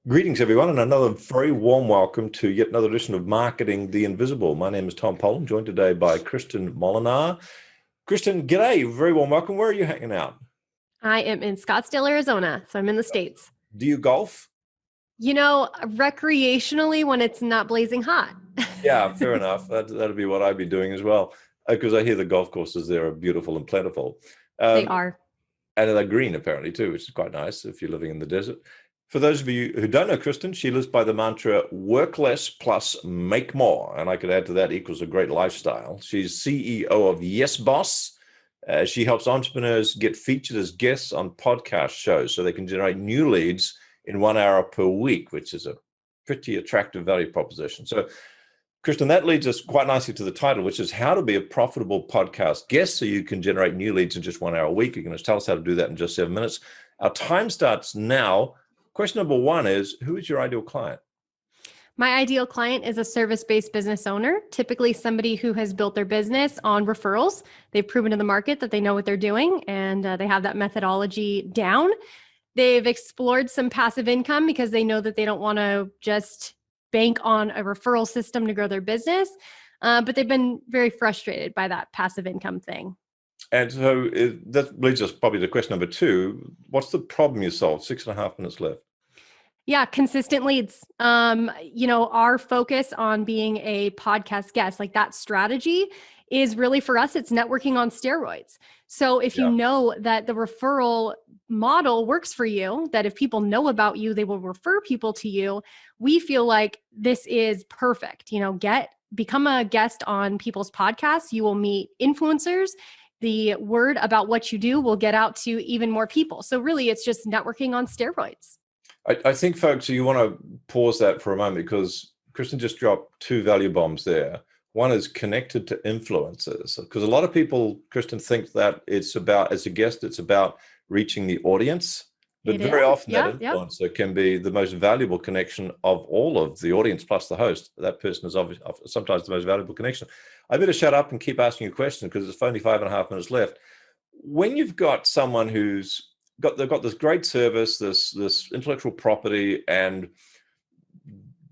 Greetings, everyone, and another very warm welcome to yet another edition of Marketing the Invisible. My name is Tom Poland, joined today by Kristin Molenaar. Kristin, g'day, very warm welcome. Where are you hanging out? I am in Scottsdale, Arizona, so I'm in the States. Do you golf? Recreationally when it's not blazing hot. Yeah, fair enough. That'd be what I'd be doing as well, because I hear the golf courses there are beautiful and plentiful. They are. And they're green, apparently, too, which is quite nice if you're living in the desert. For those of you who don't know Kristin, she lives by the mantra, work less plus make more. And I could add to that equals a great lifestyle. She's CEO of YesBoss. She helps entrepreneurs get featured as guests on podcast shows so they can generate new leads in 1 hour per week, which is a pretty attractive value proposition. So, Kristin, that leads us quite nicely to the title, which is how to be a profitable podcast guest so you can generate new leads in just 1 hour a week. You're going to tell us how to do that in just 7 minutes. Our time starts now. Question number one is, who is your ideal client? My ideal client is a service-based business owner, typically somebody who has built their business on referrals. They've proven to the market that they know what they're doing and they have that methodology down. They've explored some passive income because they know that they don't want to just bank on a referral system to grow their business, but they've been very frustrated by that passive income thing. And so that leads us probably to question number two. What's the problem you solved? 6.5 minutes left. Yeah, consistent leads. Our focus on being a podcast guest, like that strategy is really for us, it's networking on steroids. So if you know that the referral model works for you, that if people know about you, they will refer people to you, we feel like this is perfect. Become a guest on people's podcasts. You will meet influencers. The word about what you do will get out to even more people. So really, it's just networking on steroids. I think, folks, you want to pause that for a moment because Kristin just dropped two value bombs there. One is connected to influencers, because a lot of people, Kristin, think that it's about, as a guest, it's about reaching the audience. But very often that influencer can be the most valuable connection of all of the audience plus the host. That person is obviously sometimes the most valuable connection. I better shut up and keep asking you questions because it's only 5.5 minutes left. When you've got someone they've got this great service, this intellectual property, and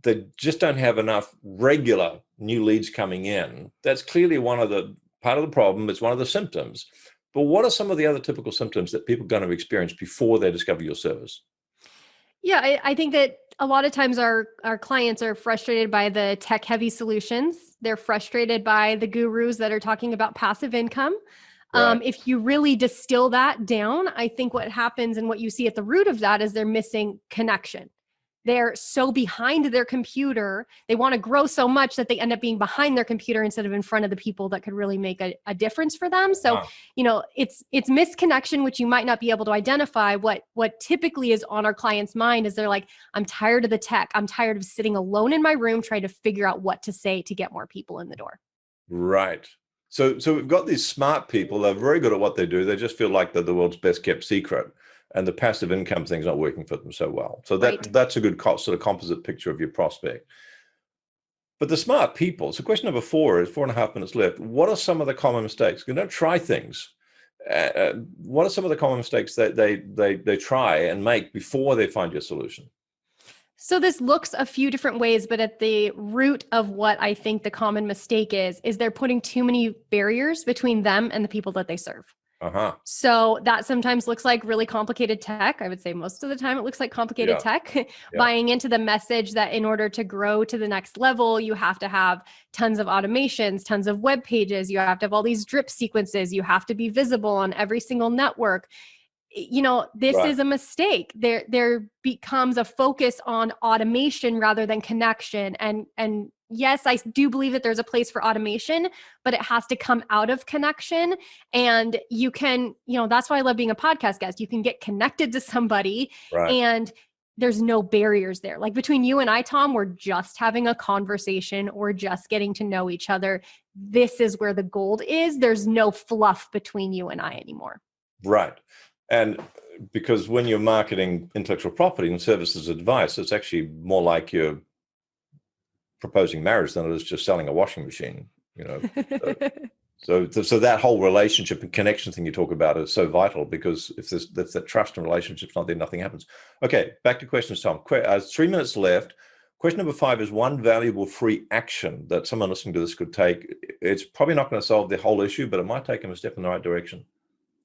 they just don't have enough regular new leads coming in, that's clearly part of the problem. It's one of the symptoms. But what are some of the other typical symptoms that people are going to experience before they discover your service? Yeah, I think that a lot of times our clients are frustrated by the tech-heavy solutions. They're frustrated by the gurus that are talking about passive income. Right. If you really distill that down, I think what happens and what you see at the root of that is they're missing connection. They're so behind their computer. They want to grow so much that they end up being behind their computer instead of in front of the people that could really make a difference for them. So, it's misconnection, which you might not be able to identify. What typically is on our client's mind is they're like, I'm tired of the tech. I'm tired of sitting alone in my room trying to figure out what to say to get more people in the door. Right. So we've got these smart people. They're very good at what they do. They just feel like they're the world's best kept secret. And the passive income thing's not working for them so well. So that's a good sort of composite picture of your prospect. But the smart people, so question number 4 is 4.5 minutes left. What are some of the common mistakes? You don't try things. What are some of the common mistakes that they try and make before they find your solution? So this looks a few different ways, but at the root of what I think the common mistake is they're putting too many barriers between them and the people that they serve. So that sometimes looks like really complicated tech. I would say most of the time it looks like complicated tech, buying into the message that in order to grow to the next level, you have to have tons of automations, tons of web pages. You have to have all these drip sequences. You have to be visible on every single network. This is a mistake. There becomes a focus on automation rather than connection. And yes, I do believe that there's a place for automation, but it has to come out of connection. And you can, that's why I love being a podcast guest. You can get connected to somebody and there's no barriers there. Like between you and I, Tom, we're just having a conversation or just getting to know each other. This is where the gold is. There's no fluff between you and I anymore. Right. And because when you're marketing intellectual property and services advice, it's actually more like you're proposing marriage than it is just selling a washing machine, So that whole relationship and connection thing you talk about is so vital, because if that trust and relationship's not there, nothing happens. Okay, back to questions, Tom. 3 minutes left. Question number 5 is one valuable free action that someone listening to this could take. It's probably not going to solve the whole issue, but it might take them a step in the right direction.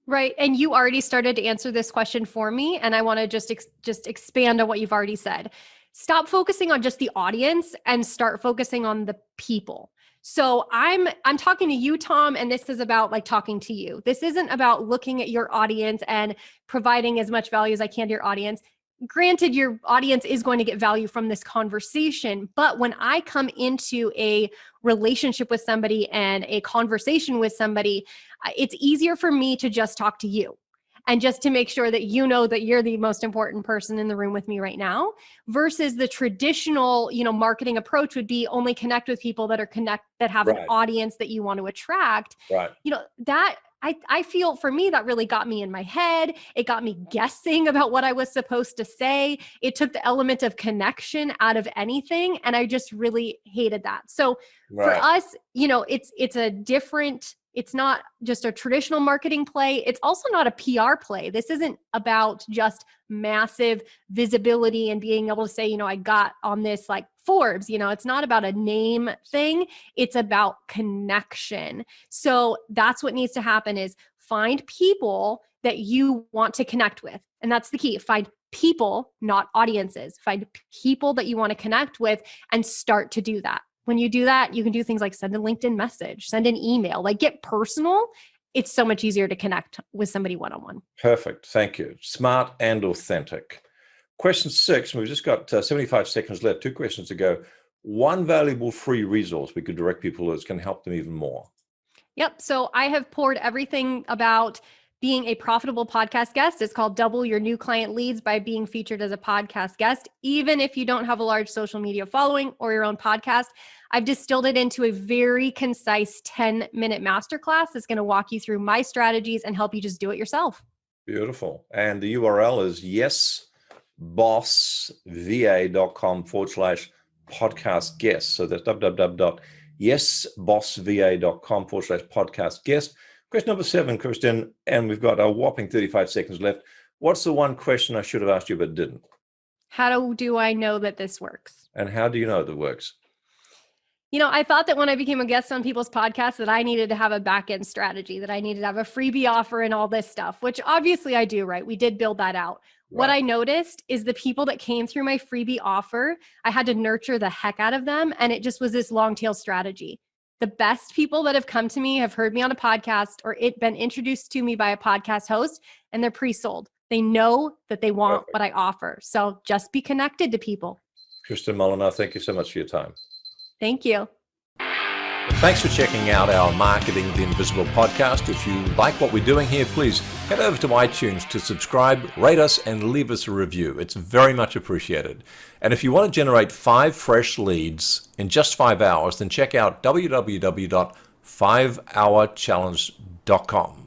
Right. And you already started to answer this question for me. And I want to just expand on what you've already said. Stop focusing on just the audience and start focusing on the people. So I'm talking to you, Tom, and this is about like talking to you. This isn't about looking at your audience and providing as much value as I can to your audience. Granted, your audience is going to get value from this conversation, but when I come into a relationship with somebody and a conversation with somebody, it's easier for me to just talk to you and just to make sure that you know that you're the most important person in the room with me right now, versus the traditional, marketing approach would be only connect with people that have an audience that you want to attract. Right. That I feel for me, that really got me in my head. It got me guessing about what I was supposed to say. It took the element of connection out of anything. And I just really hated that. So for us, it's not just a traditional marketing play. It's also not a PR play. This isn't about just massive visibility and being able to say, I got on this like Forbes, it's not about a name thing. It's about connection. So that's what needs to happen, is find people that you want to connect with. And that's the key. Find people, not audiences. Find people that you want to connect with and start to do that. When you do that, you can do things like send a LinkedIn message, send an email, like get personal. It's so much easier to connect with somebody one-on-one. Perfect. Thank you. Smart and authentic. Question 6, we've just got 75 seconds left. 2 questions to go. One valuable free resource we could direct people that's going to help them even more. Yep. So I have poured everything about being a profitable podcast guest. It's called Double Your New Client Leads by being featured as a podcast guest. Even if you don't have a large social media following or your own podcast, I've distilled it into a very concise 10-minute masterclass that's going to walk you through my strategies and help you just do it yourself. Beautiful. And the URL is yesbossva.com/podcast guest. So that's www.yesbossva.com/podcast guest. Question number 7, Kristin, and we've got a whopping 35 seconds left. What's the one question I should have asked you but didn't? How do I know that this works? And how do you know that it works? I thought that when I became a guest on people's podcasts that I needed to have a back-end strategy, that I needed to have a freebie offer and all this stuff, which obviously I do, right? We did build that out. Right. What I noticed is the people that came through my freebie offer, I had to nurture the heck out of them. And it just was this long tail strategy. The best people that have come to me have heard me on a podcast or been introduced to me by a podcast host, and they're pre-sold. They know that they want what I offer. So just be connected to people. Kristin Molenaar, thank you so much for your time. Thank you. Thanks for checking out our Marketing the Invisible podcast. If you like what we're doing here, please head over to iTunes to subscribe, rate us, and leave us a review. It's very much appreciated. And if you want to generate 5 fresh leads in just 5 hours, then check out www.5hourchallenge.com.